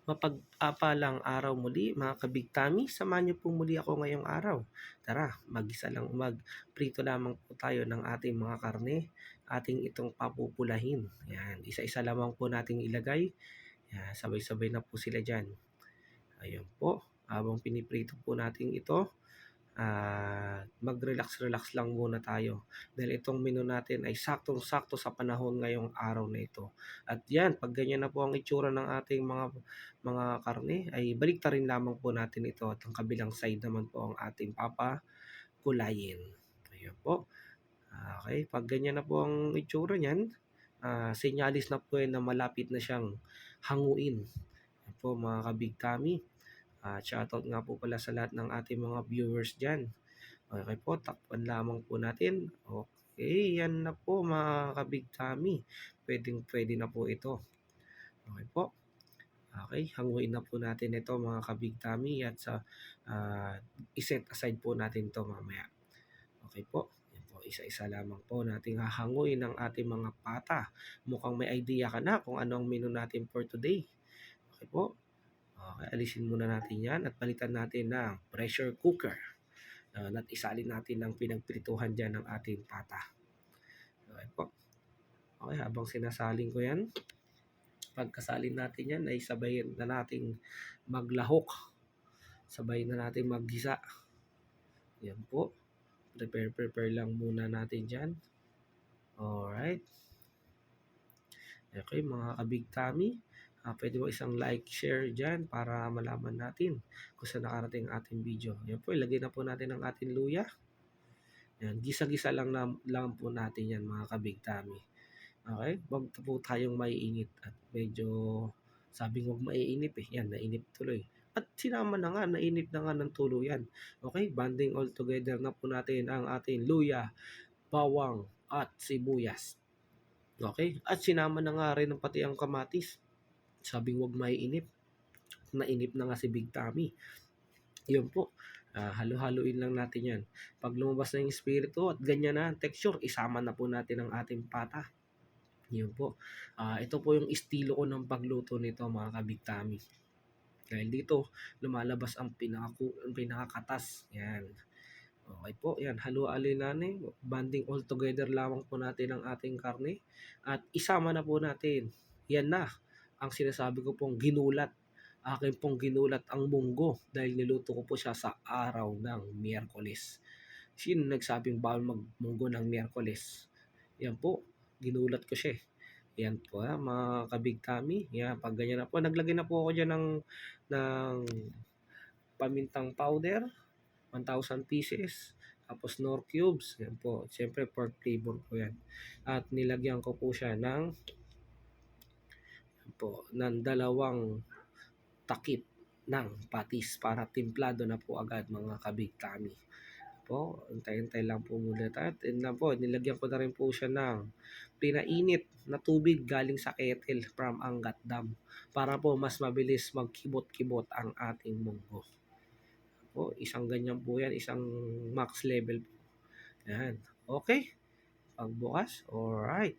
Mapag-apalang araw muli mga kabigtami, samahan niyo po muli ako ngayong araw. Tara, magprito lamang po tayo ng ating mga karne, ating itong papupulahin. Yan, isa-isa lamang po nating ilagay. Yan, sabay-sabay na po sila dyan. Ayun po, habang piniprito po natin ito, mag-relax-relax lang muna tayo dahil itong menu natin ay saktong-sakto sa panahon ngayong araw na ito. At yan, pag ganyan na po ang itsura ng ating mga karne, ay baliktarin lamang po natin ito at ang kabilang side naman po ang ating papakulayin. Ayun po. Okay, pag ganyan na po ang itsura niyan, senyalis na po yan na malapit na siyang hanguin. Yan po mga kabigtami. Shoutout nga po pala sa lahat ng ating mga viewers dyan. Okay po, takpan lamang po natin. Okay, yan na po mga kabigtami. Pwede na po ito. Okay po. Okay, hanguin na po natin ito mga kabigtami at iset aside po natin ito mamaya. Okay po. Yan po, isa-isa lamang po nating hahanguin ng ating mga pata. Mukhang may idea ka na kung ano ang menu natin for today. Okay po. Okay, alisin muna natin yan at palitan natin ng pressure cooker. At isalin natin ang pinagprituhan dyan ng ating pata. Okay po. Okay, habang sinasalin ko yan, pagkasalin natin yan ay sabayin na nating maglahok. Sabayin na natin maggisa. Yan po. Prepare lang muna natin dyan. Alright. Okay, mga kabigtami. Pwede mo isang like, share dyan para malaman natin kung saan nakarating ang ating video. Yan po, ilagay na po natin ang ating luya. Yan, gisa-gisa lang po natin yan mga kabigtami. Okay, wag po tayong maiinit at medyo sabing wag maiinip eh. Yan, nainip tuloy. At sinama na nga, nainip na nga ng tuluyan. Okay, banding all together na po natin ang ating luya, bawang at sibuyas. Okay, at sinama na nga rin pati ang kamatis. Sabing wag maiinip. Nainip na nga si Big Tommy. Yun po. Halo-haloin lang natin yan. Pag lumabas na yung espiritu at ganyan na ang texture, isama na po natin ang ating pata. Yun po. Ito po yung estilo ko ng pagluto nito mga Kabig Tommy. Dahil dito, lumalabas ang pinakakatas. Yan. Okay po, yan. Halo-haloin natin. Banding all together lamang po natin ang ating karne. At isama na po natin. Yan na ang sinasabi ko pong ginulat. Akin pong ginulat ang munggo dahil niluto ko po siya sa araw ng Miyerkules. Sino nagsabing bawal magmunggo ng Miyerkules? Yan po, ginulat ko siya. Yan po mga kabigtami. Yan, pag ganyan na po, naglagay na po ako dyan ng pamintang powder, 1,000 pieces. Tapos nor cubes. Yan po, siyempre pork flavor po yan. At nilagyan ko po siya ng dalawang takip ng patis para timplado na po agad mga kabigtami. Po, antay-antay lang po muna tayo. And lang po, nilagyan ko na rin po siya ng pinainit na tubig galing sa kettle from Angat Dam para po mas mabilis magkibot-kibot ang ating munggo. Po, isang ganyan po yan, isang max level po. Yan. Okay. Pagbukas, alright.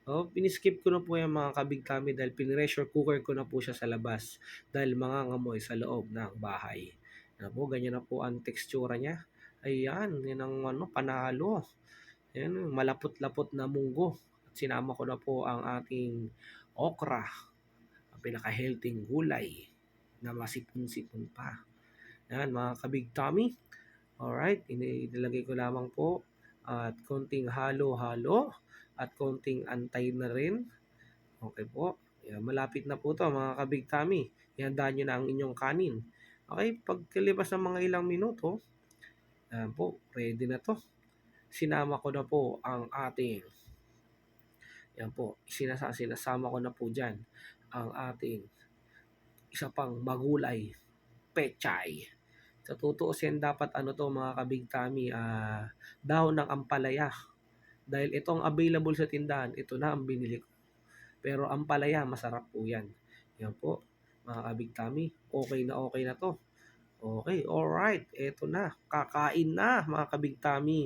Piniskip ko na po yung mga kabigtami dahil pinressure cooker ko na po siya sa labas dahil mangangamoy sa loob ng bahay. Yan po, ganyan na po ang tekstura niya. Ayan, yan ang panalo. Yan, malapot-lapot na munggo. At sinama ko na po ang ating okra, ang pinaka-healthy gulay na masipon-sipon pa. Yan, mga kabigtami. Alright, inilagay ko lamang po at konting halo-halo at konting antay na rin. Okay po. Yan, malapit na po to mga kabigtami. Ihanda nyo na ang inyong kanin. Okay, pagkalipas ng mga ilang minuto, yan po, ready na to. Sinama ko na po ang ating, yan po, sinasama ko na po dyan ang ating isa pang magulay, pechay. Sa tutuusin dapat mga kabigtami, dahon ng ampalaya. Dahil itong available sa tindahan, ito na ang binili ko. Pero ampalaya, masarap po yan. Yan po, mga kabigtami, okay na to. Okay, alright, eto na, kakain na mga kabigtami.